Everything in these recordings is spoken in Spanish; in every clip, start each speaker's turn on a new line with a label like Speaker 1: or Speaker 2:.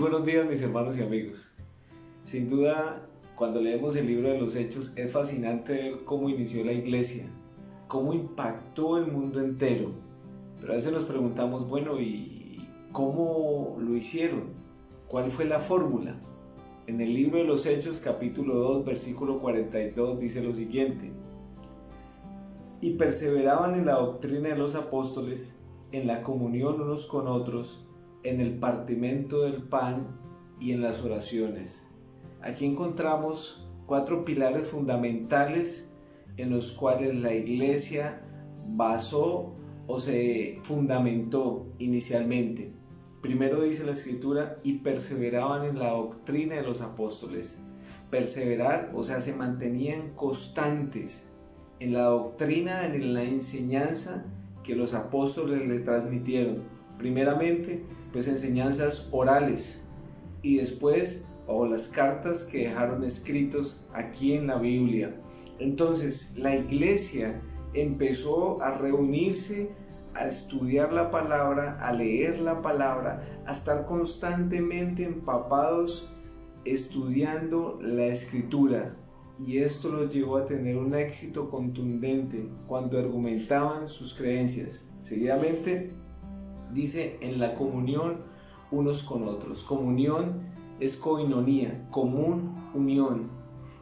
Speaker 1: buenos días, mis hermanos y amigos. Sin duda, cuando leemos el libro de los Hechos, es fascinante ver cómo inició la iglesia, cómo impactó el mundo entero. Pero a veces nos preguntamos, bueno, ¿y cómo lo hicieron? ¿Cuál fue la fórmula? En el libro de los Hechos, capítulo 2, versículo 42, dice lo siguiente: y perseveraban en la doctrina de los apóstoles, en la comunión unos con otros, en el partimiento del pan y en las oraciones. Aquí encontramos 4 pilares fundamentales en los cuales la iglesia basó o se fundamentó inicialmente. Primero dice la escritura, y perseveraban en la doctrina de los apóstoles. Perseverar, o sea, se mantenían constantes en la doctrina, en la enseñanza que los apóstoles le transmitieron. Primeramente, pues enseñanzas orales, y después bajo las cartas que dejaron escritos aquí en la Biblia. Entonces la iglesia empezó a reunirse, a estudiar la palabra, a leer la palabra, a estar constantemente empapados estudiando la escritura. Y esto los llevó a tener un éxito contundente cuando argumentaban sus creencias. Seguidamente dice, en la comunión unos con otros. Comunión es koinonía, común unión.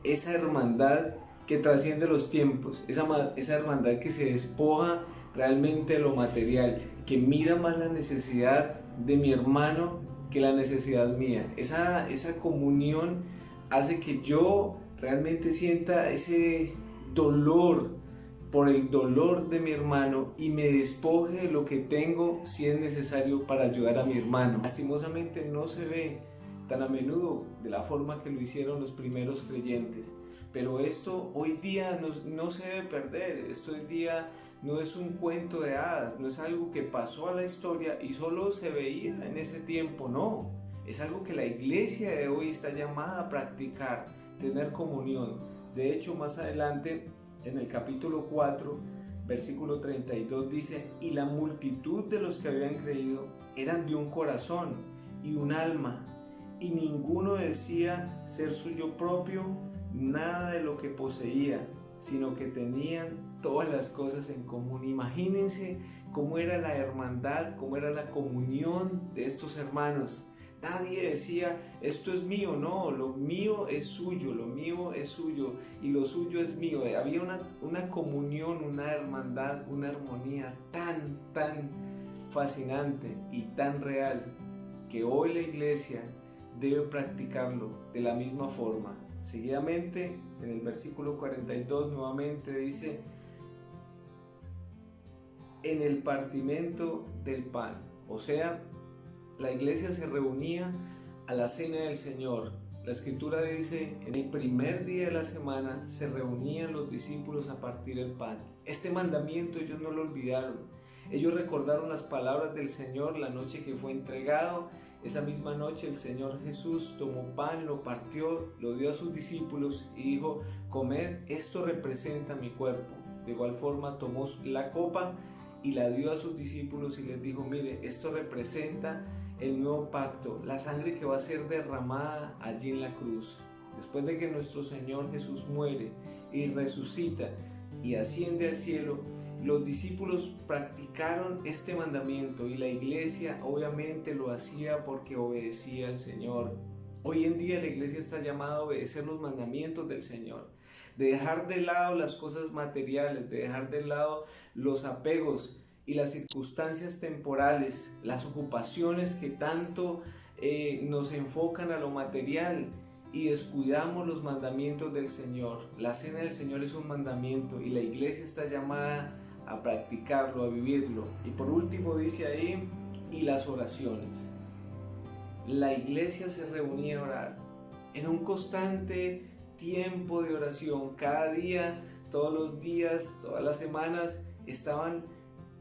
Speaker 1: Esa hermandad que trasciende los tiempos, esa hermandad que se despoja realmente de lo material, que mira más la necesidad de mi hermano que la necesidad mía. Esa comunión hace que yo realmente sienta ese dolor por el dolor de mi hermano y me despoje de lo que tengo si es necesario para ayudar a mi hermano. Lastimosamente no se ve tan a menudo de la forma que lo hicieron los primeros creyentes, pero esto hoy día no se debe perder. Esto hoy día no es un cuento de hadas, no es algo que pasó a la historia y solo se veía en ese tiempo, no, es algo que la iglesia de hoy está llamada a practicar, tener comunión. De hecho, más adelante en el capítulo 4, versículo 32 dice, y la multitud de los que habían creído eran de un corazón y un alma, y ninguno decía ser suyo propio nada de lo que poseía, sino que tenían todas las cosas en común. Imagínense cómo era la hermandad, cómo era la comunión de estos hermanos. Nadie decía, esto es mío, no, lo mío es suyo, lo mío es suyo y lo suyo es mío. Había una comunión, una hermandad, una armonía tan fascinante y tan real que hoy la iglesia debe practicarlo de la misma forma. Seguidamente, en el versículo 42 nuevamente dice, en el partimiento del pan, o sea, la iglesia se reunía a la cena del Señor. La escritura dice, en el primer día de la semana se reunían los discípulos a partir el pan. Este mandamiento ellos no lo olvidaron. Ellos recordaron las palabras del Señor la noche que fue entregado. Esa misma noche el Señor Jesús tomó pan, lo partió, lo dio a sus discípulos y dijo, comed, esto representa mi cuerpo. De igual forma tomó la copa y la dio a sus discípulos y les dijo, mire, esto representa el nuevo pacto, la sangre que va a ser derramada allí en la cruz. Después de que nuestro Señor Jesús muere y resucita y asciende al cielo, los discípulos practicaron este mandamiento y la iglesia obviamente lo hacía porque obedecía al Señor. Hoy en día la iglesia está llamada a obedecer los mandamientos del Señor, de dejar de lado las cosas materiales, de dejar de lado los apegos y las circunstancias temporales, las ocupaciones que tanto nos enfocan a lo material y descuidamos los mandamientos del Señor. La cena del Señor es un mandamiento y la iglesia está llamada a practicarlo, a vivirlo. Y por último dice ahí, y las oraciones. La iglesia se reunía a orar en un constante tiempo de oración. Cada día, todos los días, todas las semanas estaban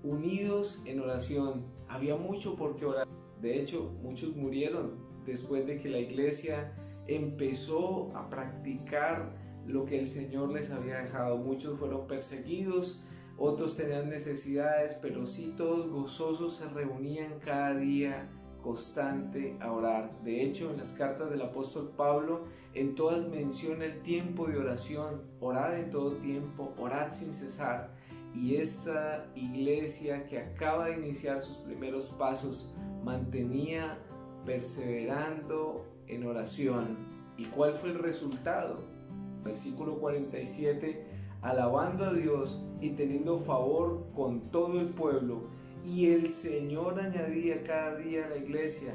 Speaker 1: unidos en oración. Había mucho por qué orar. De hecho, muchos murieron después de que la iglesia empezó a practicar lo que el Señor les había dejado. Muchos fueron perseguidos, otros tenían necesidades, pero sí todos gozosos se reunían cada día constante a orar. De hecho, en las cartas del apóstol Pablo, en todas menciona el tiempo de oración. Orad en todo tiempo, orad sin cesar. Y esta iglesia que acaba de iniciar sus primeros pasos mantenía perseverando en oración. ¿Y cuál fue el resultado? Versículo 47: alabando a Dios y teniendo favor con todo el pueblo, y el Señor añadía cada día a la iglesia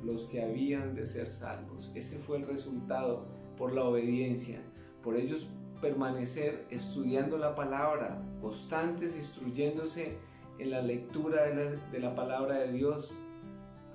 Speaker 1: los que habían de ser salvos. Ese fue el resultado por la obediencia, por ellos permanecer estudiando la palabra, constantes, instruyéndose en la lectura de la palabra de Dios,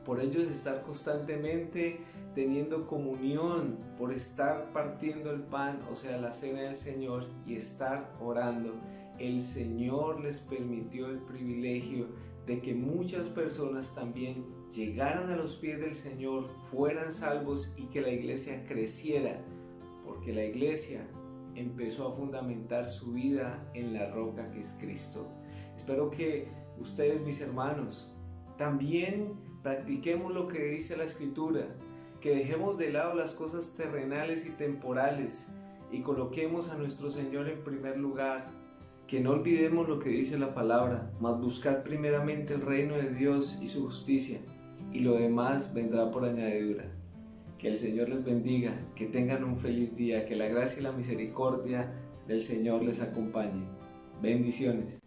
Speaker 1: por ellos estar constantemente teniendo comunión, por estar partiendo el pan, o sea, la cena del Señor, y estar orando. El Señor les permitió el privilegio de que muchas personas también llegaran a los pies del Señor, fueran salvos y que la iglesia creciera, porque la iglesia empezó a fundamentar su vida en la roca que es Cristo. Espero que ustedes, mis hermanos, también practiquemos lo que dice la Escritura, que dejemos de lado las cosas terrenales y temporales y coloquemos a nuestro Señor en primer lugar, que no olvidemos lo que dice la palabra, mas buscad primeramente el reino de Dios y su justicia, y lo demás vendrá por añadidura. Que el Señor les bendiga, que tengan un feliz día, que la gracia y la misericordia del Señor les acompañe. Bendiciones.